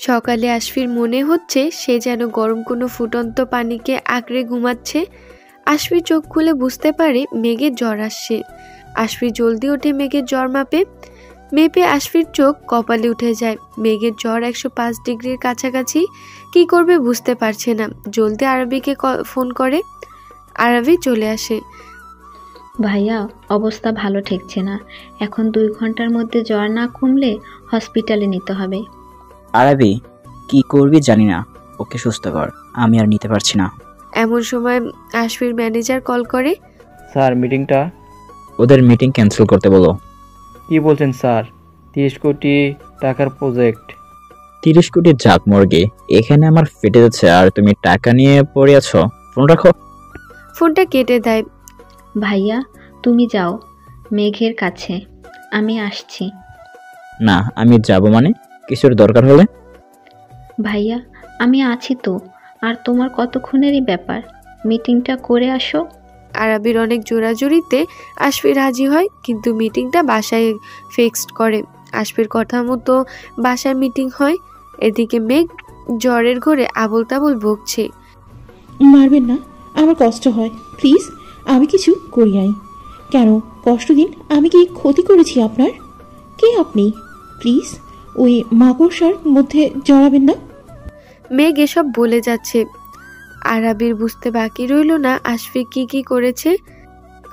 সকালে আশফির মনে হচ্ছে সে যেন গরম কোনো ফুটন্ত পানিকে আঁকড়ে ঘুমাচ্ছে। আশফির চোখ খুলে বুঝতে পারে মেঘের জ্বর আসছে। আশফির জলদি ওঠে মেঘের জ্বর মেপে আশফির চোখ কপালে উঠে যায়। মেঘের জ্বর 105 ডিগ্রির কাছাকাছি। কি করবে বুঝতে পারছে না। জলদি আরবিকে ফোন করে। আরবি চলে আসে। ভাইয়া, অবস্থা ভালো ঠেকছে না। এখন 2 ঘন্টার মধ্যে জ্বর না কমলে হসপিটালে নিতে হবে। আরবি, কি করবি জানি না, ওকে সুস্থ কর, আমি আর নিতে পারছি না। এমন সময় আশফির ম্যানেজার কল করে। স্যার, মিটিংটা। ওদের মিটিং ক্যান্সেল করতে বলো। কি বলছেন স্যার? 30 কোটি টাকার প্রজেক্ট। 30 কোটি জাত মুরগি, এখানে আমার ফেটে যাচ্ছে আর তুমি টাকা নিয়ে পড়ে আছো। ফোন রাখো। ফোনটা কেটে দেয়। ভাইয়া, তুমি যাও মেঘের কাছে, আমি আসছি। না, আমি যাব মানে? কিছুর দরকার হলে? ভাইয়া, আমি আছি তো, আর তোমার কতক্ষণেরই ব্যাপার, মিটিংটা করে আসো। আরবির অনেক জোরাজুরিতে আশফির রাজি হয়, কিন্তু মিটিংটা বাসায় ফিক্সড করে। আশফির কথা মতো বাসায় মিটিং হয়। এদিকে মেঘ জ্বরের ঘরে আবল তাবল বকছে। মারবেন না, আমার কষ্ট হয়, প্লিজ। আমি কিছু করি নাই। কেন কষ্ট দিন? আমি কি ক্ষতি করেছি আপনার? কে আপনি? প্লিজ ওই মাকড়সার মধ্যে জড়াবেন না। মেঘ এসব বলে যাচ্ছে। আরবির বুঝতে বাকি রইল না আশফিক কি করেছে।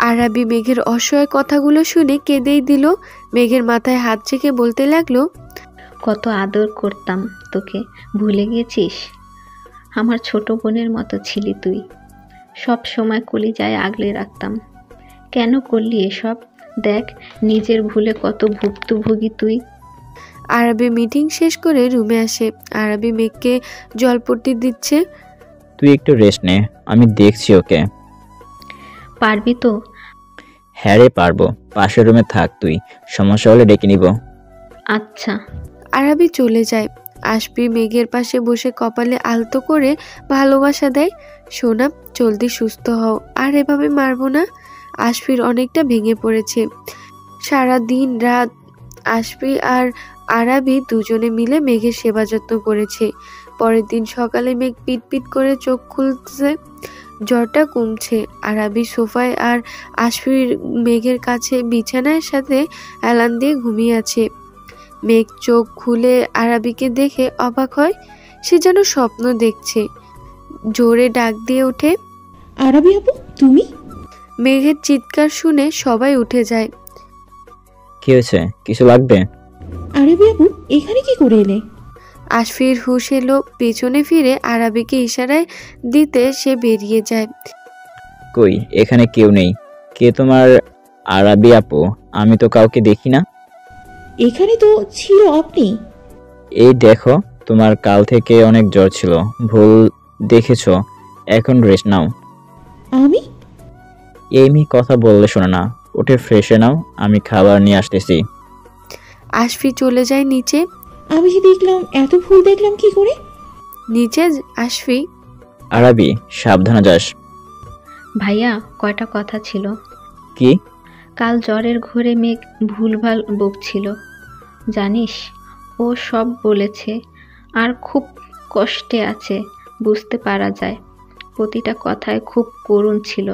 আরবি মেঘের অসহায় কথাগুলো শুনে কেঁদেই দিল। মেঘের মাথায় হাত রেখে বলতে লাগলো, কত আদর করতাম তোকে, ভুলে গেছিস? আমার ছোট বোনের মতো ছিলি তুই, সব সময় কলিজায় আগলে রাখতাম। কেন করলি এসব? দেখ, নিজের ভুলে কত ভুক্তভোগী তুই। আরবি মিটিং শেষ করে রুমে আসে। আরবি মেঘকে জলপট্টি দিচ্ছে। তুই একটু রেস্ট নে, আমি দেখছি ওকে। পারবি তো? হ্যাঁ রে, পারবো। পাশের রুমে থাক তুই, সমস্যা হলে ডেকে নিব। আচ্ছা। আরবি চলে যায়। আশফি মেঘের পাশে বসে কপালে আলতো করে ভালোবাসা দেয়। সোনা, জলদি সুস্থ হও, আর এভাবে মারবো না। আশফির অনেকটা ভেঙে পড়েছে। সারা দিন রাত আশফি আর আরবি দুজনে মিলে মেঘের সেবা যত্ন করেছে। পরের দিন সকালে মেঘ পিট করে চোখ খুলছে, জ্বরটা কমছে। আরবি সোফায় আর আশফির মেঘের কাছে বিছানার সাথে অ্যালার্ম দিয়ে ঘুমিয়ে আছে। মেঘ চোখ খুলে আরবিকে দেখে অবাক হয়। সে যেন স্বপ্ন দেখছে। জোরে ডাক দিয়ে ওঠে, আরবি আপু, তুমি? মেঘের চিৎকার শুনে সবাই উঠে যায়। কি হয়েছে? কিছু লাগবে? আরবি আপু, এখানে কি করে এলে? আশফির হুঁশ এলো। পেছনে ফিরে আরবিকে ইশারায় দিতে সে বেরিয়ে যায়। কই, এখানে কেউ নেই। কে তোমার আরবি আপু? আমি তো কাউকে দেখি না। এখানে তো ছিল আপনি। এই দেখো, তোমার কাল থেকে অনেক জ্বর ছিল, ভুল দেখেছো। এখন রেস্ট নাও। আমি? এমনি কথা বললে শোনো না, উঠে ফ্রেশে নাও, আমি খাবার নিয়ে আসতেছি। আশফি চলে যায় নিচে। আমি যে দেখলাম, এত ভুল দেখলাম কি করে? নিচে আশফি, আরবি, সাবধানে যাস। ভাইয়া, কয়টা কথা ছিল। কি? কাল জ্বরের ঘোরে মেঘ ভুলভাল বকছিল, জানিস? ও সব বলেছে, আর খুব কষ্টে আছে, বুঝতে পারা যায়। প্রতিটা কথায় খুব করুণ ছিল।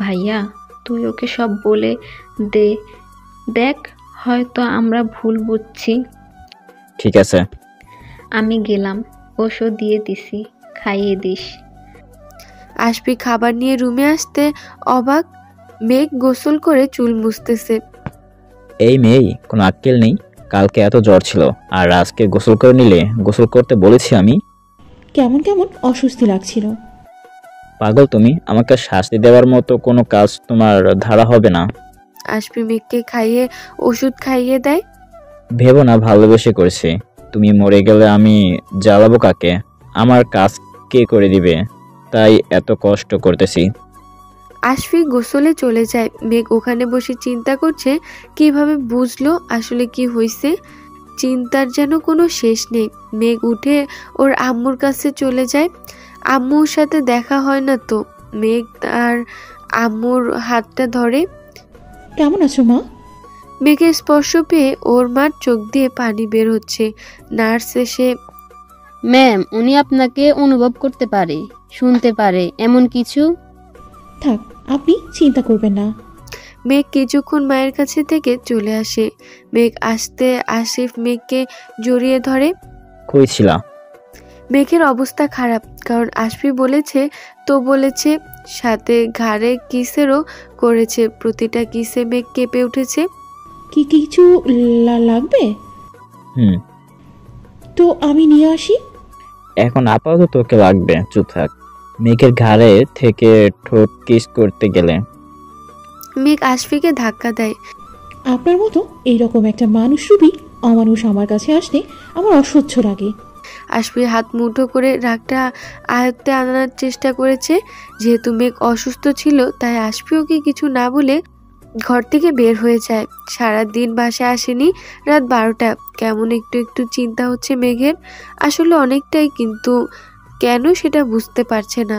ভাইয়া, তুই ওকে সব বলে দে। দেখ, হয়তো আমরা ভুল বুঝছি। ঠিক আছে। আমি গেলাম, ওষুধ দিয়ে দিছি, খাইয়ে দিস। আশফি খাবার নিয়ে রুমে আসতে অবাক। মেঘ গোসল করে চুল মুছতেছে। এই মেয়ে, কোনো আক্কেল নেই? কালকে এত জ্বর ছিল আর আজকে গোসল করে নিলে? গোসল করতে বলেছি আমি। কেমন কেমন অস্বস্তি লাগছিল। পাগল তুমি? আমাকে শাস্তি দেওয়ার মতো কোনো কাজ তোমার ধারা হবে না। আশফি মেঘকে ওষুধ খাইয়ে দেয়। ভেবো না ভালোবেসে করেছি। তুমি মরে গেলে আমি জ্বালাবো কাকে? আমার কাজ কে করে দিবে? তাই এত কষ্ট করতেছি। আশফি গোসলে চলে যায়। মেঘ ওখানে বসে চিন্তা করছে কিভাবে বুঝলো আসলে কি হয়েছে। চিন্তার যেন কোনো শেষ নেই। মেঘ উঠে ওর আম্মুর কাছে চলে যায়। আম্মুর সাথে দেখা হয় না তো। মেঘ তার আম্মুর হাতটা ধরে। কেমন আছো মা? মেঘের স্পর্শ পেয়ে ওর মার চোখ দিয়ে পানি বের হচ্ছে। নার্স এসে ম্যাম, উনি আপনাকে অনুভব করতে পারে, শুনতে পারে, এমন কিছু। থাক, আপনি চিন্তা করবেন না। মেঘ কিছুক্ষণ মায়ের কাছে থেকে চলে আসে। মেঘ আসতে আসিফ মেঘকে জড়িয়ে ধরে। কই ছিলা? মেঘের অবস্থা খারাপ, কারণ আশফি বলেছে তো বলেছে, সাথে ঘাড়ে কিসেরও করেছে। প্রতিটা কিসে মেঘ কেঁপে উঠেছে। কি কিছু লাগবে? হুম, তো আমি নিয়ে আসি। এখন আপাতত তোকে লাগবে, চুপ থাক। মেঘের ঘাড়ে থেকে ঠোঁট কিস করতে গেলে মেঘ আশফিকে ধাক্কা দেয়। আপনার মতো এইরকম একটা মানুষরূপী অমানুষ আমার কাছে আসলে আমার অসহ্য লাগে। আশফির হাত মুঠো করে রাগটা আয়ত্তে আনার চেষ্টা করেছে। যেহেতু মেঘ অসুস্থ ছিল, তাই আশফি ওকে কিছু না বলে ঘর থেকে বের হয়ে যায়। সারাদিন বাসায় আসেনি। রাত 12টা। কেমন একটু একটু চিন্তা হচ্ছে মেঘের, আসলে অনেকটাই, কিন্তু কেন সেটা বুঝতে পারছে না।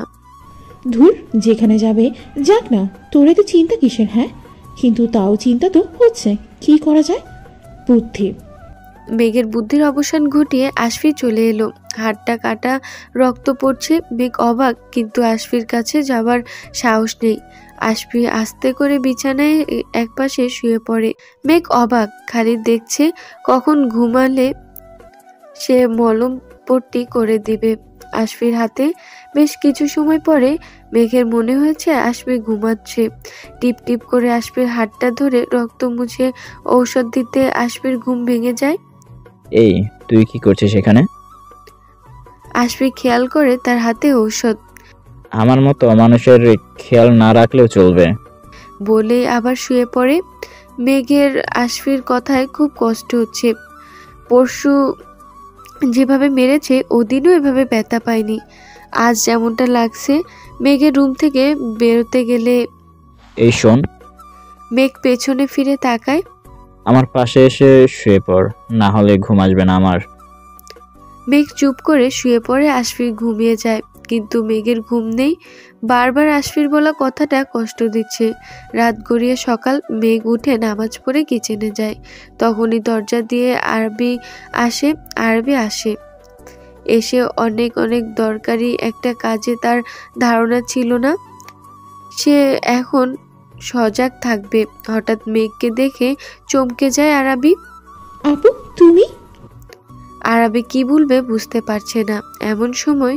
ধুর, যেখানে যাবে যাক না, তোরে তো চিন্তা কিসের? হ্যাঁ, কিন্তু তাও চিন্তা তো হচ্ছে। কি করা যায়? বুদ্ধি। মেঘের বুদ্ধির অবসান ঘটিয়ে আশফি চলে এলো। হাতটা কাটা, রক্ত পড়ছে। মেঘ অবাক, কিন্তু আশফির কাছে যাওয়ার সাহস নেই। আশফি আস্তে করে বিছানায় একপাশে শুয়ে পড়ে। মেঘ অবাক, খালি দেখছে কখন ঘুমালে সে মলম পট্টি করে দিবে আশফির হাতে। বেশ কিছু সময় পরে মেঘের মনে হয়েছে আশফি ঘুমাচ্ছে। টিপ টিপ করে আশফির হাতটা ধরে রক্ত মুছে ঔষধ দিতে আশফির ঘুম ভেঙে যায়। এই, তুই কি করছিস এখানে? আশফি খেয়াল করে তার হাতে ঔষধ। আমার মতো মানুষের খেয়াল না রাখলেও চলবে। বলে আবার শুয়ে পড়ে। মেঘের আশফির কথায় খুব কষ্ট হচ্ছে। পরশু যেভাবে মেরেছে, ওদিনও এভাবে ব্যথা পায়নি। আজ যেমনটা লাগছে। মেঘের রুম থেকে বেরোতে গেলে এই শোন, মেঘ পেছনে ফিরে তাকায়। আমার পাশে এসে শুয়ে পড়, না হলে ঘুম আসবে না আমার। মেঘ চুপ করে শুয়ে পড়ে। আশফির ঘুমিয়ে যায়, কিন্তু মেঘের ঘুম নেই। বারবার আশফির বলা কথাটা কষ্ট দিচ্ছে। রাত গড়িয়ে সকাল। মেঘ উঠে নামাজ পড়ে কিচেনে যায়। তখনই দরজা দিয়ে আরবি আসে। এসে অনেক অনেক দরকারি একটা কাজে তার ধারণা ছিল না। সে এখন সজাগ থাকবে। হঠাৎ মেঘকে দেখে চমকে যায় আরবি। আপু, তুমি? আরবি কি বলবে বুঝতে পারছে না। এমন সময়